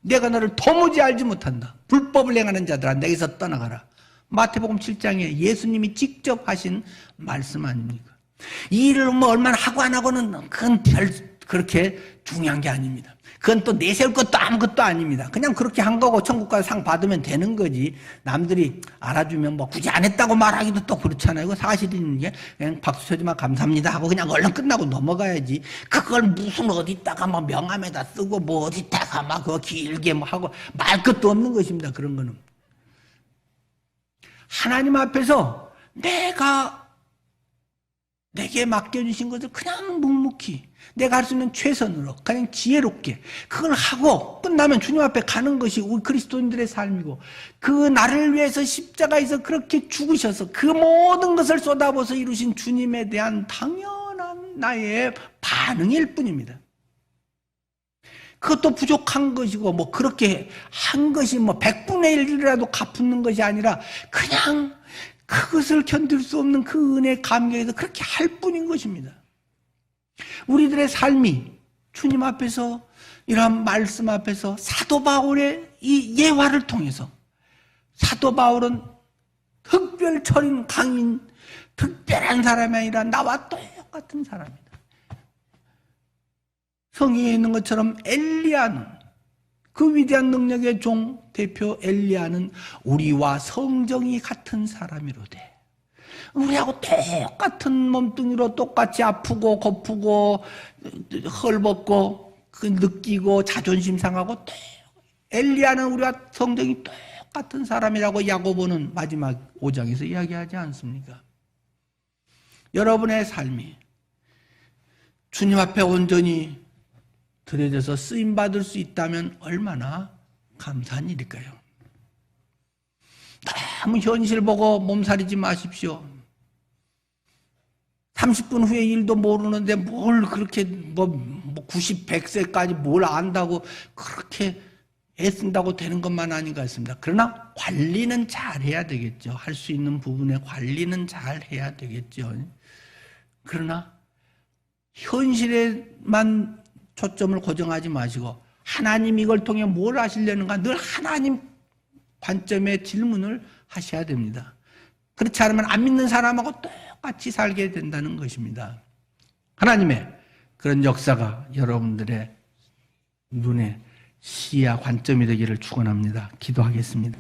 내가 너를 도무지 알지 못한다. 불법을 행하는 자들아 내게서 떠나가라. 마태복음 7장에 예수님이 직접 하신 말씀 아닙니까? 이 일을 뭐 얼마나 하고 안 하고는 그건 그렇게 중요한 게 아닙니다. 그건 또 내세울 것도 아무것도 아닙니다. 그냥 그렇게 한 거고 천국 가서 상 받으면 되는 거지. 남들이 알아주면 뭐 굳이 안 했다고 말하기도 또 그렇잖아요. 이거 사실인 게 그냥 박수 쳐주면 감사합니다 하고 그냥 얼른 끝나고 넘어가야지. 그걸 무슨 어디다가 뭐 명함에다 쓰고 뭐 어디다가 막 그거 길게 뭐 하고 말 것도 없는 것입니다. 그런 거는. 하나님 앞에서 내게 맡겨주신 것을 그냥 묵묵히 내가 할 수 있는 최선으로 그냥 지혜롭게 그걸 하고 끝나면 주님 앞에 가는 것이 우리 그리스도인들의 삶이고, 그 나를 위해서 십자가에서 그렇게 죽으셔서 그 모든 것을 쏟아부어서 이루신 주님에 대한 당연한 나의 반응일 뿐입니다. 그것도 부족한 것이고 뭐 그렇게 한 것이 뭐 100분의 1이라도 갚는 것이 아니라 그냥 그것을 견딜 수 없는 그 은혜 감격에서 그렇게 할 뿐인 것입니다. 우리들의 삶이 주님 앞에서 이러한 말씀 앞에서 사도 바울의 이 예화를 통해서, 사도 바울은 특별철인 강인 특별한 사람이 아니라 나와 똑같은 사람이다. 성경에 있는 것처럼 엘리야는, 그 위대한 능력의 종 대표 엘리야는 우리와 성정이 같은 사람이로되, 우리하고 똑같은 몸뚱이로 똑같이 아프고 고프고 헐벗고 느끼고 자존심 상하고, 엘리야는 우리와 성정이 똑같은 사람이라고 야고보는 마지막 5장에서 이야기하지 않습니까? 여러분의 삶이 주님 앞에 온전히 드려져서 쓰임받을 수 있다면 얼마나 감사한 일일까요? 너무 현실 보고 몸살이지 마십시오. 30분 후에 일도 모르는데 뭘 그렇게 90, 100세까지 뭘 안다고 그렇게 애쓴다고 되는 것만 아닌 것 같습니다. 그러나 관리는 잘 해야 되겠죠. 할 수 있는 부분에 관리는 잘 해야 되겠죠. 그러나 현실에만 초점을 고정하지 마시고 하나님 이걸 통해 뭘 하시려는가 늘 하나님 관점의 질문을 하셔야 됩니다. 그렇지 않으면 안 믿는 사람하고 똑같이 살게 된다는 것입니다. 하나님의 그런 역사가 여러분들의 눈에 시야 관점이 되기를 축원합니다. 기도하겠습니다.